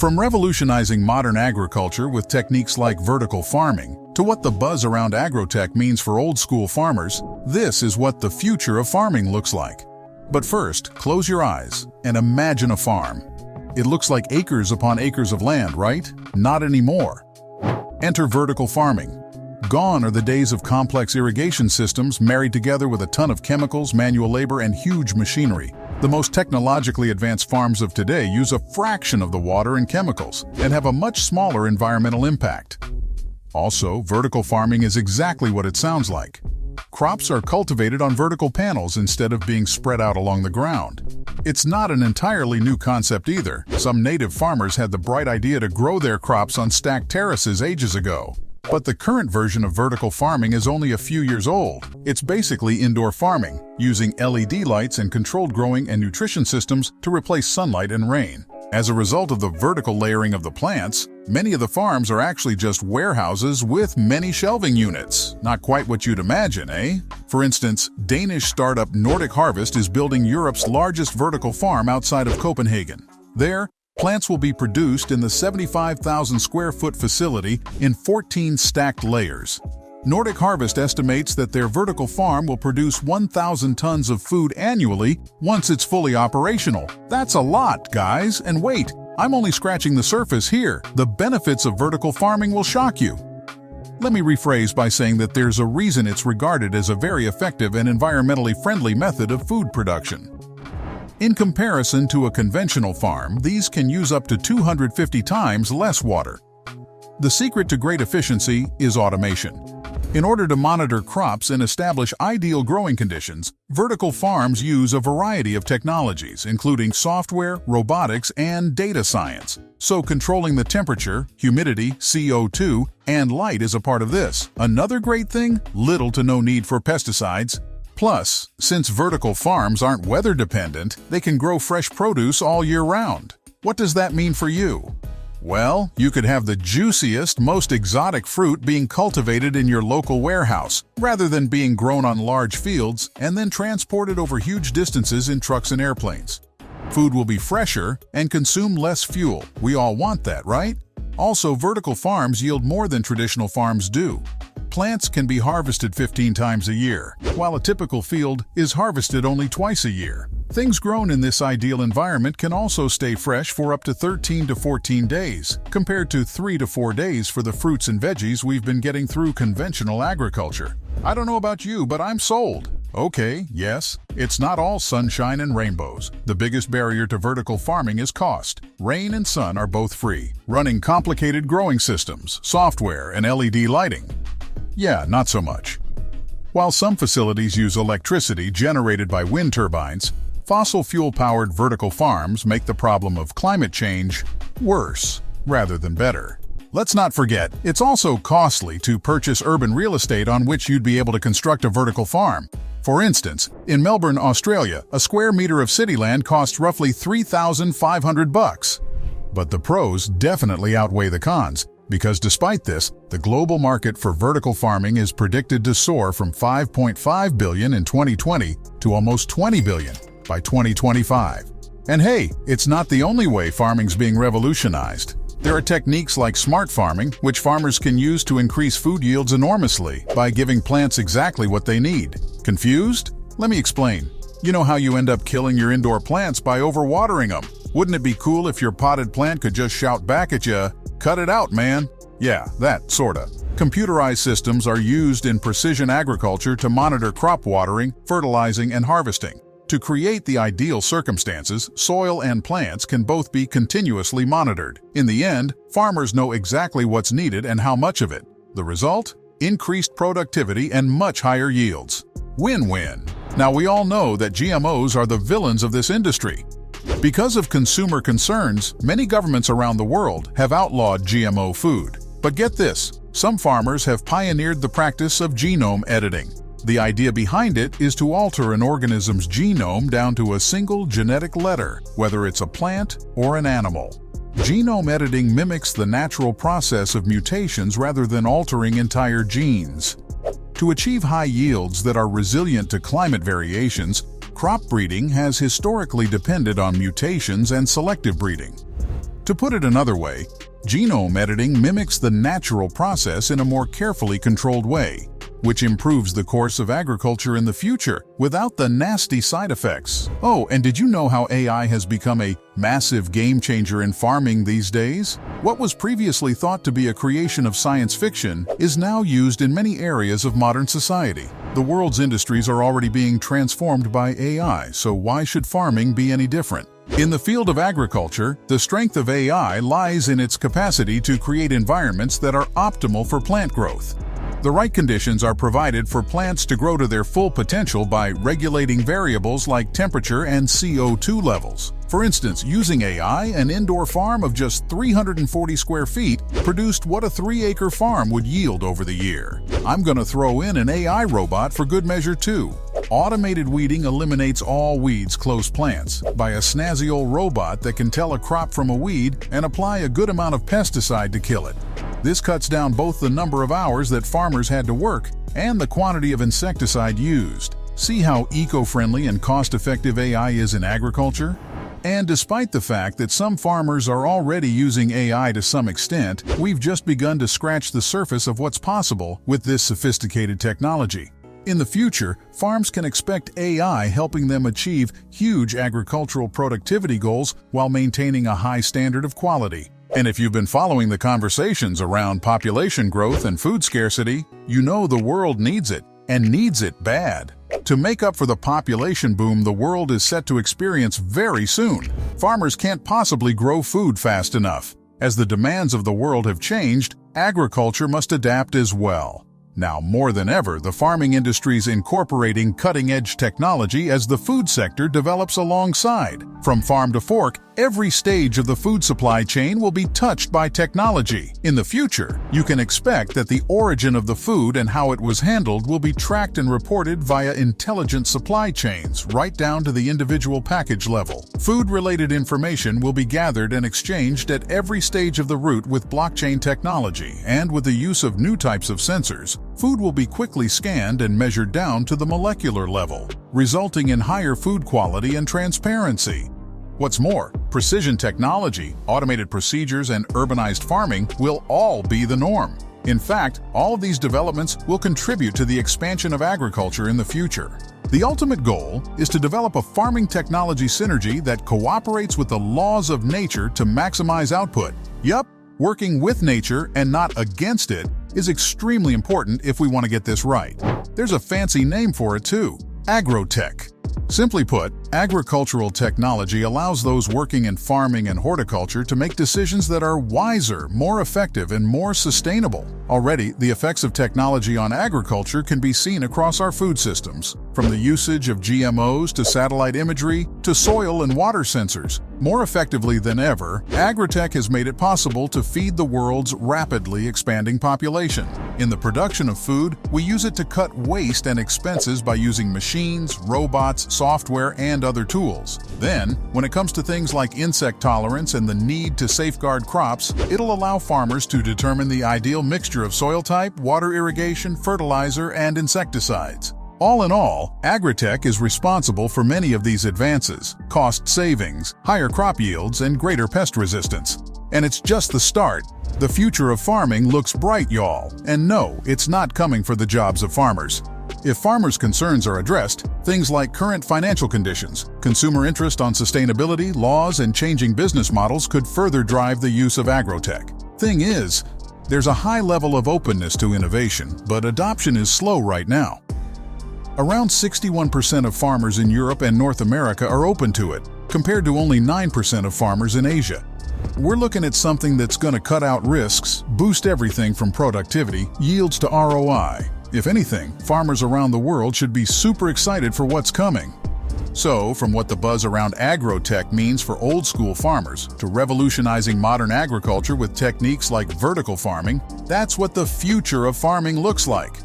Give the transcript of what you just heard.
From revolutionizing modern agriculture with techniques like vertical farming, to what the buzz around agrotech means for old-school farmers, this is what the future of farming looks like. But first, close your eyes and imagine a farm. It looks like acres upon acres of land, right? Not anymore. Enter vertical farming. Gone are the days of complex irrigation systems married together with a ton of chemicals, manual labor, and huge machinery. The most technologically advanced farms of today use a fraction of the water and chemicals and have a much smaller environmental impact. Also, vertical farming is exactly what it sounds like. Crops are cultivated on vertical panels instead of being spread out along the ground. It's not an entirely new concept either. Some native farmers had the bright idea to grow their crops on stacked terraces ages ago. But the current version of vertical farming is only a few years old. It's basically indoor farming, using LED lights and controlled growing and nutrition systems to replace sunlight and rain. As a result of the vertical layering of the plants, many of the farms are actually just warehouses with many shelving units. Not quite what you'd imagine, eh? For instance, Danish startup Nordic Harvest is building Europe's largest vertical farm outside of Copenhagen. There, plants will be produced in the 75,000 square foot facility in 14 stacked layers. Nordic Harvest estimates that their vertical farm will produce 1,000 tons of food annually once it's fully operational. That's a lot, guys. And wait, I'm only scratching the surface here. The benefits of vertical farming will shock you. Let me rephrase by saying that there's a reason it's regarded as a very effective and environmentally friendly method of food production. In comparison to a conventional farm, these can use up to 250 times less water. The secret to great efficiency is automation. In order to monitor crops and establish ideal growing conditions, vertical farms use a variety of technologies, including software, robotics, and data science. So controlling the temperature, humidity, CO2, and light is a part of this. Another great thing? Little to no need for pesticides. Plus, since vertical farms aren't weather dependent, they can grow fresh produce all year round. What does that mean for you? Well, you could have the juiciest, most exotic fruit being cultivated in your local warehouse, rather than being grown on large fields and then transported over huge distances in trucks and airplanes. Food will be fresher and consume less fuel. We all want that, right? Also, vertical farms yield more than traditional farms do. Plants can be harvested 15 times a year, while a typical field is harvested only twice a year. Things grown in this ideal environment can also stay fresh for up to 13 to 14 days, compared to 3 to 4 days for the fruits and veggies we've been getting through conventional agriculture. I don't know about you, but I'm sold. Okay, yes, it's not all sunshine and rainbows. The biggest barrier to vertical farming is cost. Rain and sun are both free. Running complicated growing systems, software, and LED lighting. Yeah, not so much. While some facilities use electricity generated by wind turbines, fossil fuel-powered vertical farms make the problem of climate change worse rather than better. Let's not forget, it's also costly to purchase urban real estate on which you'd be able to construct a vertical farm. For instance, in Melbourne, Australia, a square meter of city land costs roughly $3,500. But the pros definitely outweigh the cons, because despite this, the global market for vertical farming is predicted to soar from $5.5 billion in 2020 to almost $20 billion by 2025. And hey, it's not the only way farming's being revolutionized. There are techniques like smart farming, which farmers can use to increase food yields enormously by giving plants exactly what they need. Confused? Let me explain. You know how you end up killing your indoor plants by overwatering them. Wouldn't it be cool if your potted plant could just shout back at you, "Cut it out, man"? Yeah, that sorta. Computerized systems are used in precision agriculture to monitor crop watering, fertilizing, and harvesting. To create the ideal circumstances, soil and plants can both be continuously monitored. In the end, farmers know exactly what's needed and how much of it. The result? Increased productivity and much higher yields. Win-win. Now, we all know that GMOs are the villains of this industry. Because of consumer concerns, many governments around the world have outlawed GMO food. But get this, some farmers have pioneered the practice of genome editing. The idea behind it is to alter an organism's genome down to a single genetic letter, whether it's a plant or an animal. Genome editing mimics the natural process of mutations rather than altering entire genes. To achieve high yields that are resilient to climate variations, crop breeding has historically depended on mutations and selective breeding. To put it another way, genome editing mimics the natural process in a more carefully controlled way, which improves the course of agriculture in the future without the nasty side effects. Oh, and did you know how AI has become a massive game changer in farming these days? What was previously thought to be a creation of science fiction is now used in many areas of modern society. The world's industries are already being transformed by AI, so why should farming be any different? In the field of agriculture, the strength of AI lies in its capacity to create environments that are optimal for plant growth. The right conditions are provided for plants to grow to their full potential by regulating variables like temperature and CO2 levels. For instance, using AI, an indoor farm of just 340 square feet produced what a 3-acre farm would yield over the year. I'm going to throw in an AI robot for good measure too. Automated weeding eliminates all weeds close plants by a snazzy old robot that can tell a crop from a weed and apply a good amount of pesticide to kill it. This cuts down both the number of hours that farmers had to work and the quantity of insecticide used. See how eco-friendly and cost-effective AI is in agriculture? And despite the fact that some farmers are already using AI to some extent, we've just begun to scratch the surface of what's possible with this sophisticated technology. In the future, farms can expect AI helping them achieve huge agricultural productivity goals while maintaining a high standard of quality. And if you've been following the conversations around population growth and food scarcity, you know the world needs it, and needs it bad. To make up for the population boom the world is set to experience very soon, farmers can't possibly grow food fast enough. As the demands of the world have changed, agriculture must adapt as well. Now, more than ever, the farming industry is incorporating cutting-edge technology as the food sector develops alongside. From farm to fork, every stage of the food supply chain will be touched by technology. In the future, you can expect that the origin of the food and how it was handled will be tracked and reported via intelligent supply chains, right down to the individual package level. Food-related information will be gathered and exchanged at every stage of the route with blockchain technology, and with the use of new types of sensors, food will be quickly scanned and measured down to the molecular level, resulting in higher food quality and transparency. What's more, precision technology, automated procedures, and urbanized farming will all be the norm. In fact, all of these developments will contribute to the expansion of agriculture in the future. The ultimate goal is to develop a farming technology synergy that cooperates with the laws of nature to maximize output. Yup, working with nature and not against it is extremely important if we want to get this right. There's a fancy name for it too: agrotech. Simply put, agricultural technology allows those working in farming and horticulture to make decisions that are wiser, more effective, and more sustainable. Already, the effects of technology on agriculture can be seen across our food systems, from the usage of GMOs to satellite imagery to soil and water sensors. More effectively than ever, agritech has made it possible to feed the world's rapidly expanding population. In the production of food, we use it to cut waste and expenses by using machines, robots, software, and other tools. Then, when it comes to things like insect tolerance and the need to safeguard crops, it'll allow farmers to determine the ideal mixture of soil type, water irrigation, fertilizer, and insecticides. All in all, agritech is responsible for many of these advances: cost savings, higher crop yields, and greater pest resistance. And it's just the start. The future of farming looks bright, y'all. And no, it's not coming for the jobs of farmers. If farmers' concerns are addressed, things like current financial conditions, consumer interest on sustainability, laws, and changing business models could further drive the use of agrotech. Thing is, there's a high level of openness to innovation, but adoption is slow right now. Around 61% of farmers in Europe and North America are open to it, compared to only 9% of farmers in Asia. We're looking at something that's going to cut out risks, boost everything from productivity, yields to ROI. If anything, farmers around the world should be super excited for what's coming. So, from what the buzz around agrotech means for old-school farmers, to revolutionizing modern agriculture with techniques like vertical farming, that's what the future of farming looks like.